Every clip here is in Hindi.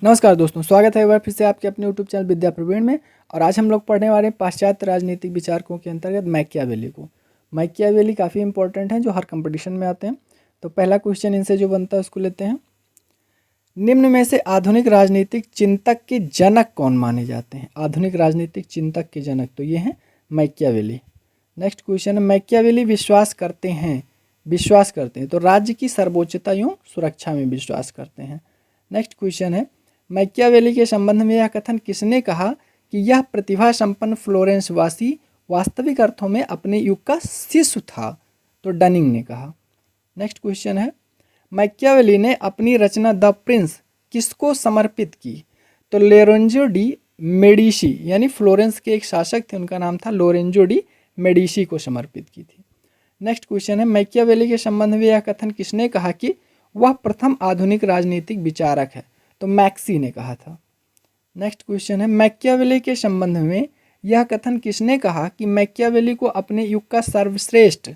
नमस्कार दोस्तों, स्वागत है एक बार फिर से आपके अपने यूट्यूब चैनल विद्या प्रवीण में। और आज हम लोग पढ़ने वाले हैं पाश्चात्य राजनीतिक विचारकों के अंतर्गत मैकियावेली को। मैकियावेली काफ़ी इंपॉर्टेंट हैं जो हर कंपटीशन में आते हैं। तो पहला क्वेश्चन इनसे जो बनता है उसको लेते हैं। निम्न में से आधुनिक राजनीतिक चिंतक के जनक कौन माने जाते हैं? आधुनिक राजनीतिक चिंतक के जनक तो ये हैं मैकियावेली। नेक्स्ट क्वेश्चन है, मैकियावेली विश्वास करते हैं तो राज्य की सर्वोच्चता एवं सुरक्षा में विश्वास करते हैं। नेक्स्ट क्वेश्चन है, मैकियावेली के संबंध में यह कथन किसने कहा कि यह प्रतिभा संपन्न फ्लोरेंस वासी वास्तविक अर्थों में अपने युग का शिशु था? तो डनिंग ने कहा। नेक्स्ट क्वेश्चन है, मैकियावेली ने अपनी रचना द प्रिंस किसको समर्पित की? तो लोरेंजो डी मेडिसी यानी फ्लोरेंस के एक शासक थे, उनका नाम था लोरेंजो डी मेडिसी को समर्पित की थी। नेक्स्ट क्वेश्चन है, मैकियावेली के संबंध में यह कथन किसने कहा कि वह प्रथम आधुनिक राजनीतिक विचारक है? तो मैक्सी ने कहा था। नेक्स्ट क्वेश्चन है, मैकियावेली के संबंध में यह कथन किसने कहा कि मैकियावेली को अपने युग का सर्वश्रेष्ठ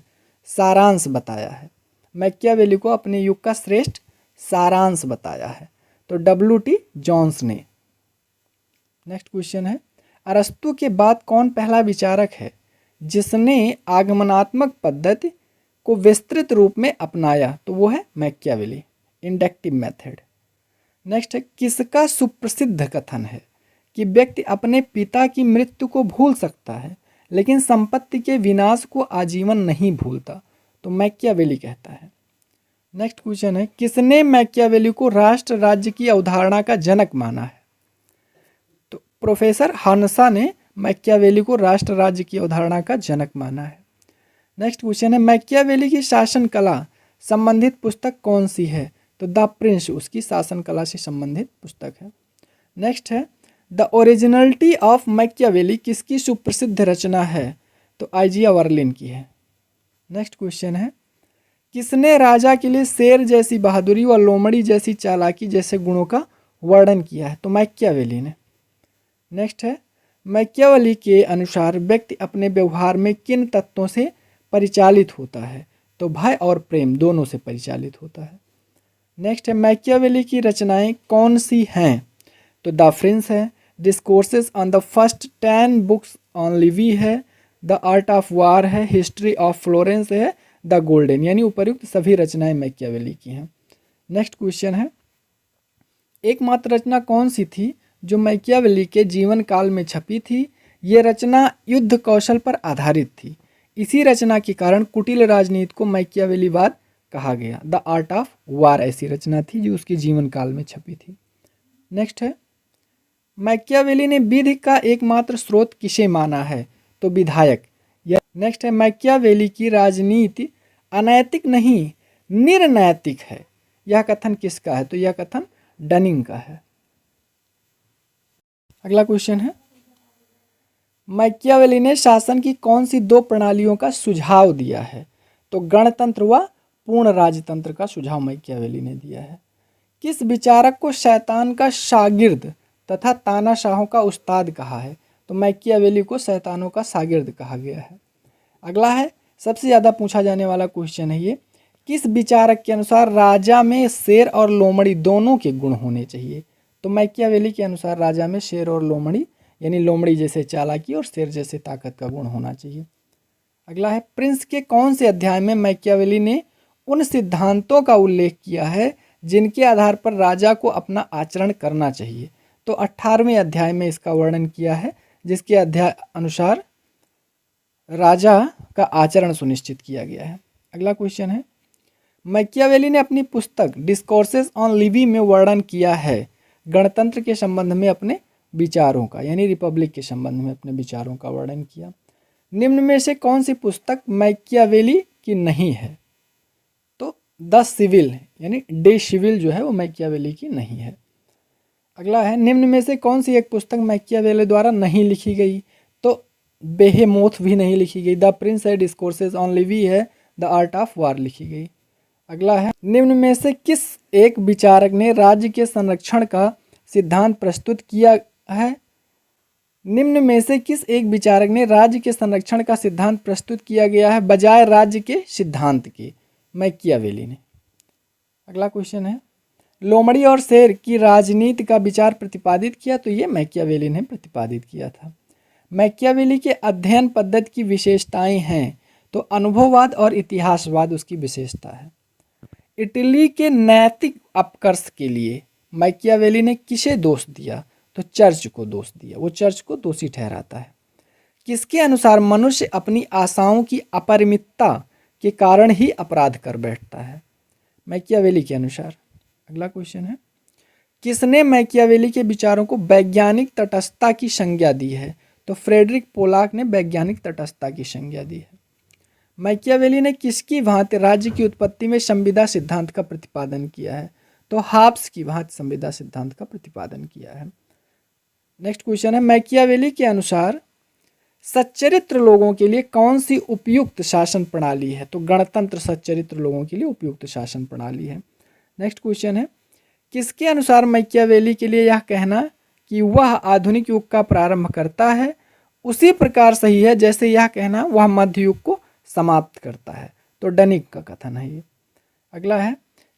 सारांश बताया है? मैकियावेली को अपने युग का श्रेष्ठ सारांश बताया है। तो WT जॉन्स ने। नेक्स्ट क्वेश्चन है, अरस्तु के बाद कौन पहला विचारक है जिसने आगमनात्मक पद्धति को विस्तृत रूप में अपनाया? तो वो है मैकियावेली, इंडक्टिव मेथड। नेक्स्ट है, किसका सुप्रसिद्ध कथन है कि व्यक्ति अपने पिता की मृत्यु को भूल सकता है लेकिन संपत्ति के विनाश को आजीवन नहीं भूलता? तो मैकियावेली कहता है। नेक्स्ट क्वेश्चन है, किसने मैकियावेली को राष्ट्र राज्य की अवधारणा का जनक माना है? तो प्रोफेसर हंसा ने मैकियावेली को राष्ट्र राज्य की अवधारणा का जनक माना है। नेक्स्ट क्वेश्चन है, मैकियावेली की शासन कला संबंधित पुस्तक कौन सी है? तो द प्रिंस उसकी शासन कला से संबंधित पुस्तक है। नेक्स्ट है, द ओरिजिनलिटी ऑफ मैकियावेली किसकी सुप्रसिद्ध रचना है? तो आइजिया वर्लिन की है। नेक्स्ट क्वेश्चन है, किसने राजा के लिए शेर जैसी बहादुरी व लोमड़ी जैसी चालाकी जैसे गुणों का वर्णन किया है? तो मैकियावेली ने। नेक्स्ट है, मैकियावेली के अनुसार व्यक्ति अपने व्यवहार में किन तत्वों से परिचालित होता है? तो भय और प्रेम दोनों से परिचालित होता है। नेक्स्ट है, मैकियावेली की रचनाएं कौन सी हैं? तो द प्रिंस है, discourses on the first 10 books on Levi है, द आर्ट ऑफ वार है, हिस्ट्री ऑफ फ्लोरेंस है, द गोल्डन, यानी उपर्युक्त सभी रचनाएं मैकियावेली की हैं। नेक्स्ट क्वेश्चन है, एकमात्र रचना कौन सी थी जो मैकियावेली के जीवन काल में छपी थी? ये रचना युद्ध कौशल पर आधारित थी। इसी रचना के कारण कुटिल राजनीति को मैकियावेलीवाद कहा गया। द आर्ट ऑफ वार ऐसी रचना थी जो उसके जीवन काल में छपी थी। नेक्स्ट है, मैकियावेली ने विधि का एकमात्र स्रोत किसे माना है? तो विधायक। नेक्स्ट है, मैकियावेली की राजनीति अनैतिक नहीं निर्नैतिक है, यह कथन किसका है? तो यह कथन डनिंग का है। अगला क्वेश्चन है, मैकियावेली ने शासन की कौन सी 2 प्रणालियों का सुझाव दिया है? तो गणतंत्र व पूर्ण राजतंत्र का सुझाव मैकियावेली ने दिया है। किस विचारक को शैतान का शागिर्द तथा तानाशाहों का उस्ताद कहा है? तो मैकियावेली को शैतानों का शागिर्द कहा गया है। अगला है, सबसे ज़्यादा पूछा जाने वाला क्वेश्चन है ये, किस विचारक के अनुसार राजा में शेर और लोमड़ी दोनों के गुण होने चाहिए? तो मैकियावेली के अनुसार राजा में शेर और लोमड़ी यानी लोमड़ी जैसे चालाकी और शेर जैसे ताकत का गुण होना चाहिए। अगला है, प्रिंस के कौन से अध्याय में मैकियावेली ने उन सिद्धांतों का उल्लेख किया है जिनके आधार पर राजा को अपना आचरण करना चाहिए? तो 18वें अध्याय में इसका वर्णन किया है, जिसके अध्याय अनुसार राजा का आचरण सुनिश्चित किया गया है। अगला क्वेश्चन है, मैकियावेली ने अपनी पुस्तक डिस्कोर्सेस ऑन लिवी में वर्णन किया है गणतंत्र के संबंध में अपने विचारों का, यानी रिपब्लिक के संबंध में अपने विचारों का वर्णन किया। निम्न में से कौन सी पुस्तक मैकियावेली की नहीं है? तो द सिविल यानी डे सिविल जो है वो मैकियावेली की नहीं है। अगला है, निम्न में से कौन सी एक पुस्तक मैकियावेली द्वारा नहीं लिखी गई? तो बेहेमोथ भी नहीं लिखी गई। द प्रिंस है, डिस्कोर्सेस ऑन लिवी है, द आर्ट ऑफ वार लिखी गई। अगला है, निम्न में से किस एक विचारक ने राज्य के संरक्षण का सिद्धांत प्रस्तुत किया है? निम्न में से किस एक विचारक ने राज्य के संरक्षण का सिद्धांत प्रस्तुत किया गया है बजाय राज्य के सिद्धांत के? मैकियावेली ने। अगला क्वेश्चन है, लोमड़ी और शेर की राजनीति का विचार प्रतिपादित किया, तो ये मैकियावेली ने प्रतिपादित किया था। मैकियावेली के अध्ययन पद्धति की विशेषताएं हैं, तो अनुभववाद और इतिहासवाद उसकी विशेषता है। इटली के नैतिक अपकर्ष के लिए मैकियावेली ने किसे दोष दिया, तो चर्च को दोष दिया, वो चर्च को दोषी ठहराता है। किसके अनुसार मनुष्य अपनी आशाओं की अपरिमितता के कारण ही अपराध कर बैठता है, मैकियावेली के अनुसार। अगला क्वेश्चन है, किसने मैकियावेली के विचारों को वैज्ञानिक तटस्थता की संज्ञा दी है, तो फ्रेडरिक पोलाक ने वैज्ञानिक तटस्थता की संज्ञा दी है। मैकियावेली ने किसकी भांति राज्य की उत्पत्ति में संविदा सिद्धांत का प्रतिपादन किया है, तो हाब्स की भांति संविदा सिद्धांत का प्रतिपादन किया है। नेक्स्ट क्वेश्चन है, मैकियावेली के अनुसार सच्चरित्र लोगों के लिए कौन सी उपयुक्त शासन प्रणाली है, तो गणतंत्र सच्चरित्र लोगों के लिए उपयुक्त शासन प्रणाली है। नेक्स्ट क्वेश्चन है, किसके अनुसार मैकियावेली के लिए यह कहना कि वह आधुनिक युग का प्रारंभ करता है उसी प्रकार सही है जैसे यह कहना वह मध्य युग को समाप्त करता है, तो डनिक का कथन है ये। अगला है,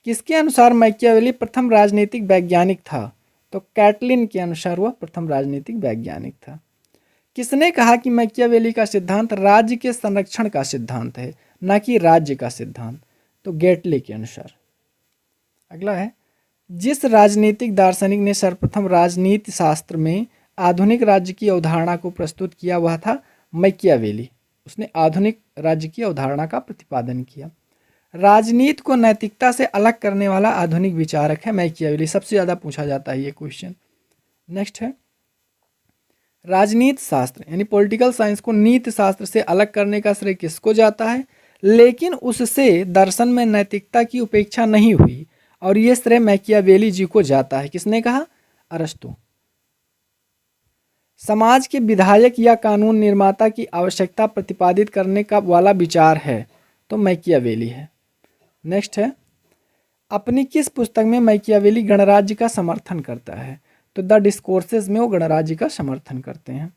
किसके अनुसार मैकियावेली प्रथम राजनीतिक वैज्ञानिक था, तो कैटलिन के अनुसार वह प्रथम राजनीतिक वैज्ञानिक था। किसने कहा कि मैकियावेली का सिद्धांत राज्य के संरक्षण का सिद्धांत है, न कि राज्य का सिद्धांत, तो गेटले के अनुसार। अगला है, जिस राजनीतिक दार्शनिक ने सर्वप्रथम राजनीति शास्त्र में आधुनिक राज्य की अवधारणा को प्रस्तुत किया वह था मैकियावेली। उसने आधुनिक राज्य की अवधारणा का प्रतिपादन किया। राजनीति को नैतिकता से अलग करने वाला आधुनिक विचारक है मैकियावेली, सबसे ज़्यादा पूछा जाता है ये क्वेश्चन। नेक्स्ट है, राजनीति शास्त्र यानी पॉलिटिकल साइंस को नीति शास्त्र से अलग करने का श्रेय किसको जाता है, लेकिन उससे दर्शन में नैतिकता की उपेक्षा नहीं हुई और ये श्रेय मैकियावेली जी को जाता है। किसने कहा, अरस्तु। समाज के विधायक या कानून निर्माता की आवश्यकता प्रतिपादित करने का वाला विचार है, तो मैकियावेली है। नेक्स्ट है, अपनी किस पुस्तक में मैकियावेली गणराज्य का समर्थन करता है, तो द डिस्कोर्सेस में वो गणराज्य का समर्थन करते हैं।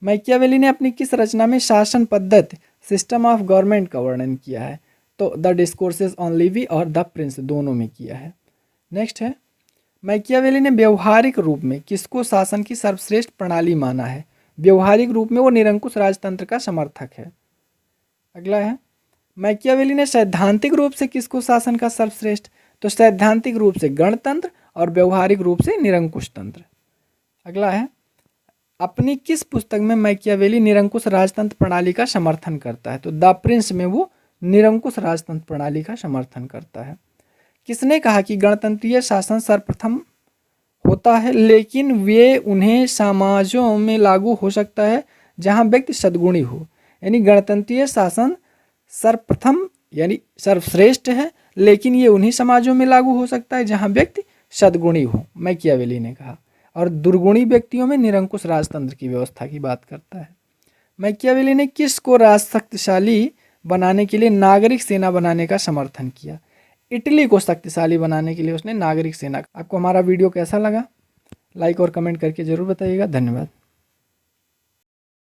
मैकियावेली ने अपनी किस रचना में शासन पद्धति सिस्टम ऑफ गवर्नमेंट का वर्णन किया है, तो द डिस्कोर्सेस ऑन लिवी और द प्रिंस दोनों में किया है। नेक्स्ट है, मैकियावेली ने व्यवहारिक रूप में किसको शासन की सर्वश्रेष्ठ प्रणाली माना है, व्यवहारिक रूप में वो निरंकुश राजतंत्र का समर्थक है। अगला है, मैकियावेली ने सैद्धांतिक रूप से किसको शासन का सर्वश्रेष्ठ, तो सैद्धांतिक रूप से गणतंत्र और व्यवहारिक रूप से निरंकुश तंत्र। अगला है, अपनी किस पुस्तक में मैकियावेली निरंकुश राजतंत्र प्रणाली का समर्थन करता है, तो द प्रिंस में वो निरंकुश राजतंत्र प्रणाली का समर्थन करता है। किसने कहा कि गणतंत्रीय शासन सर्वप्रथम होता है लेकिन वे उन्हें समाजों में लागू हो सकता है जहां व्यक्ति सद्गुणी हो, यानी गणतंत्रीय शासन सर्वप्रथम यानी सर्वश्रेष्ठ है लेकिन ये उन्हीं समाजों में लागू हो सकता है जहां व्यक्ति सद्गुणी हो, मैकियावेली ने कहा, और दुर्गुणी व्यक्तियों में निरंकुश राजतंत्र की व्यवस्था की बात करता है। मैकियावेली ने किसको शक्तिशाली बनाने के लिए नागरिक सेना बनाने का समर्थन किया, इटली को शक्तिशाली बनाने के लिए उसने नागरिक सेना। आपको हमारा वीडियो कैसा लगा, लाइक और कमेंट करके जरूर बताइएगा। धन्यवाद।